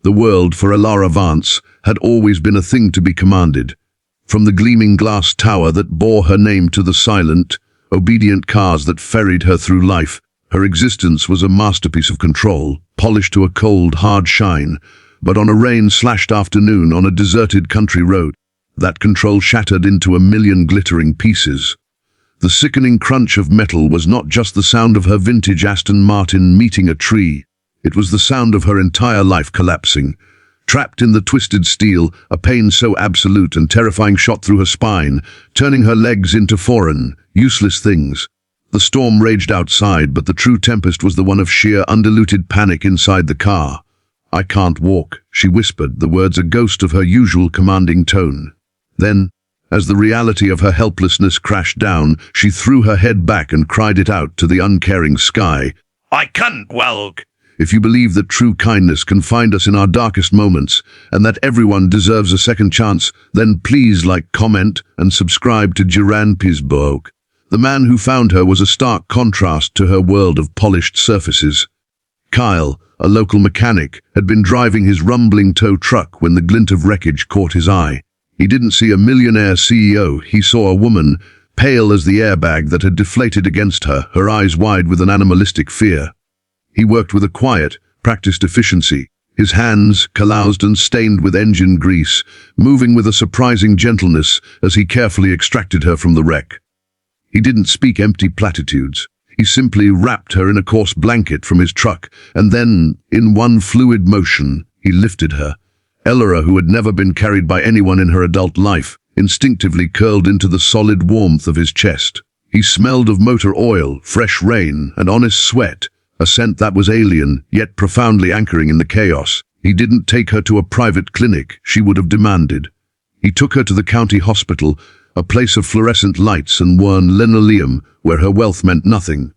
The world, for Elara Vance, had always been a thing to be commanded. From the gleaming glass tower that bore her name to the silent, obedient cars that ferried her through life, her existence was a masterpiece of control, polished to a cold, hard shine. But on a rain-slashed afternoon on a deserted country road, that control shattered into a million glittering pieces. The sickening crunch of metal was not just the sound of her vintage Aston Martin meeting a tree. It was the sound of her entire life collapsing. Trapped in the twisted steel, a pain so absolute and terrifying shot through her spine, turning her legs into foreign, useless things. The storm raged outside, but the true tempest was the one of sheer, undiluted panic inside the car. "I can't walk," she whispered, the words a ghost of her usual commanding tone. Then, as the reality of her helplessness crashed down, she threw her head back and cried it out to the uncaring sky. "I can't walk." If you believe that true kindness can find us in our darkest moments, and that everyone deserves a second chance, then please like, comment, and subscribe to Jiran Pizbog. The man who found her was a stark contrast to her world of polished surfaces. Kyle, a local mechanic, had been driving his rumbling tow truck when the glint of wreckage caught his eye. He didn't see a millionaire CEO, he saw a woman, pale as the airbag that had deflated against her, her eyes wide with an animalistic fear. He worked with a quiet, practiced efficiency, his hands calloused and stained with engine grease, moving with a surprising gentleness as he carefully extracted her from the wreck. He didn't speak empty platitudes. He simply wrapped her in a coarse blanket from his truck, and then, in one fluid motion, he lifted her. Elara, who had never been carried by anyone in her adult life, instinctively curled into the solid warmth of his chest. He smelled of motor oil, fresh rain, and honest sweat, a scent that was alien, yet profoundly anchoring in the chaos. He didn't take her to a private clinic she would have demanded. He took her to the county hospital, a place of fluorescent lights and worn linoleum where her wealth meant nothing.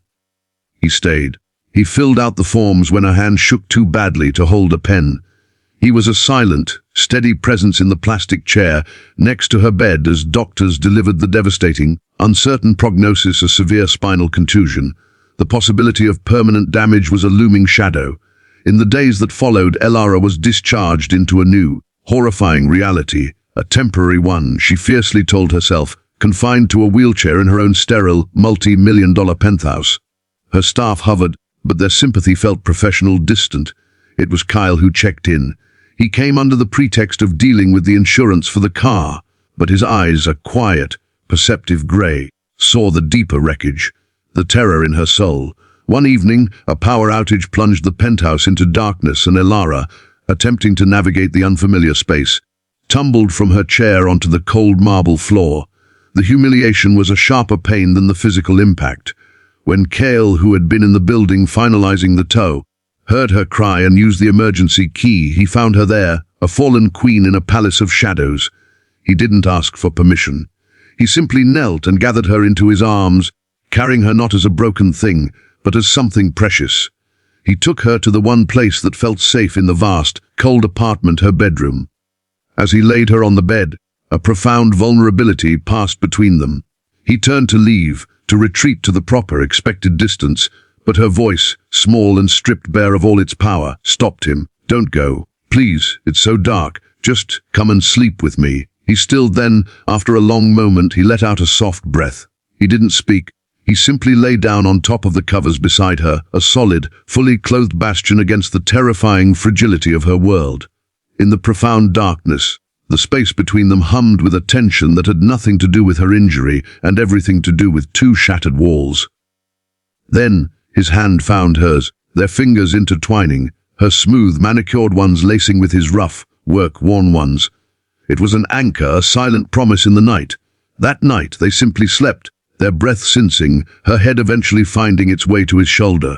He stayed. He filled out the forms when her hand shook too badly to hold a pen. He was a silent, steady presence in the plastic chair next to her bed as doctors delivered the devastating, uncertain prognosis of severe spinal contusion. The possibility of permanent damage was a looming shadow. In the days that followed, Elara was discharged into a new, horrifying reality, a temporary one, she fiercely told herself, confined to a wheelchair in her own sterile, multi-million-dollar penthouse. Her staff hovered, but their sympathy felt professional, distant. It was Kyle who checked in. He came under the pretext of dealing with the insurance for the car, but his eyes, a quiet, perceptive grey, saw the deeper wreckage, the terror in her soul. One evening, a power outage plunged the penthouse into darkness, and Elara, attempting to navigate the unfamiliar space, tumbled from her chair onto the cold marble floor. The humiliation was a sharper pain than the physical impact. When Kale, who had been in the building finalizing the tow, heard her cry and used the emergency key, he found her there, a fallen queen in a palace of shadows. He didn't ask for permission. He simply knelt and gathered her into his arms, carrying her not as a broken thing, but as something precious. He took her to the one place that felt safe in the vast, cold apartment, her bedroom. As he laid her on the bed, a profound vulnerability passed between them. He turned to leave, to retreat to the proper, expected distance, but her voice, small and stripped bare of all its power, stopped him. "Don't go. Please, it's so dark. Just come and sleep with me." He stilled, then, after a long moment, he let out a soft breath. He didn't speak. He simply lay down on top of the covers beside her, a solid, fully clothed bastion against the terrifying fragility of her world. In the profound darkness, the space between them hummed with a tension that had nothing to do with her injury and everything to do with two shattered walls. Then, his hand found hers, their fingers intertwining, her smooth, manicured ones lacing with his rough, work-worn ones. It was an anchor, a silent promise in the night. That night they simply slept, their breath sensing, her head eventually finding its way to his shoulder.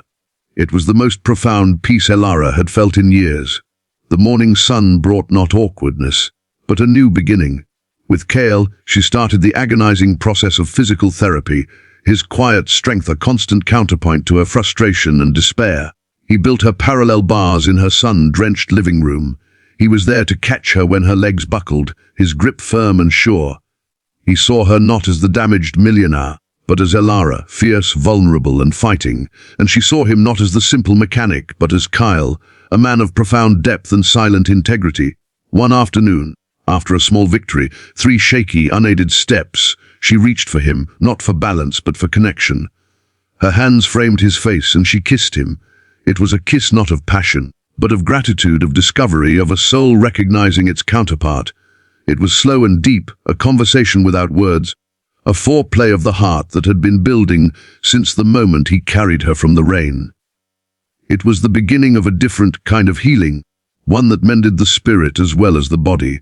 It was the most profound peace Elara had felt in years. The morning sun brought not awkwardness, but a new beginning. With Kale, she started the agonizing process of physical therapy, his quiet strength a constant counterpoint to her frustration and despair. He built her parallel bars in her sun-drenched living room. He was there to catch her when her legs buckled, his grip firm and sure. He saw her not as the damaged millionaire, but as Elara, fierce, vulnerable, and fighting, and she saw him not as the simple mechanic, but as Kyle, a man of profound depth and silent integrity. One afternoon, after a small victory, 3 shaky, unaided steps, she reached for him, not for balance but for connection. Her hands framed his face and she kissed him. It was a kiss not of passion, but of gratitude, of discovery, of a soul recognizing its counterpart. It was slow and deep, a conversation without words, a foreplay of the heart that had been building since the moment he carried her from the rain. It was the beginning of a different kind of healing, one that mended the spirit as well as the body.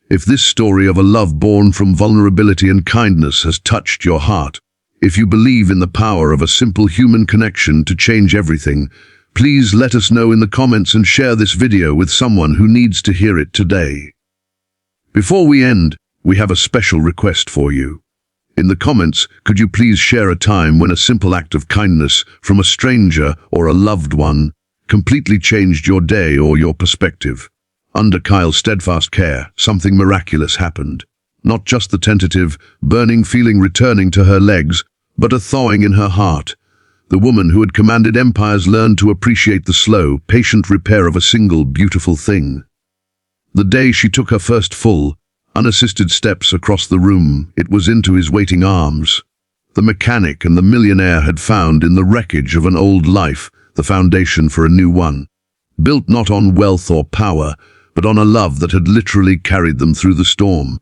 If this story of a love born from vulnerability and kindness has touched your heart, if you believe in the power of a simple human connection to change everything, please let us know in the comments and share this video with someone who needs to hear it today. Before we end, we have a special request for you. In the comments, could you please share a time when a simple act of kindness from a stranger or a loved one completely changed your day or your perspective? Under Kyle's steadfast care, something miraculous happened. Not just the tentative, burning feeling returning to her legs, but a thawing in her heart. The woman who had commanded empires learned to appreciate the slow, patient repair of a single beautiful thing. The day she took her first full, unassisted steps across the room, it was into his waiting arms. The mechanic and the millionaire had found in the wreckage of an old life the foundation for a new one, built not on wealth or power, but on a love that had literally carried them through the storm.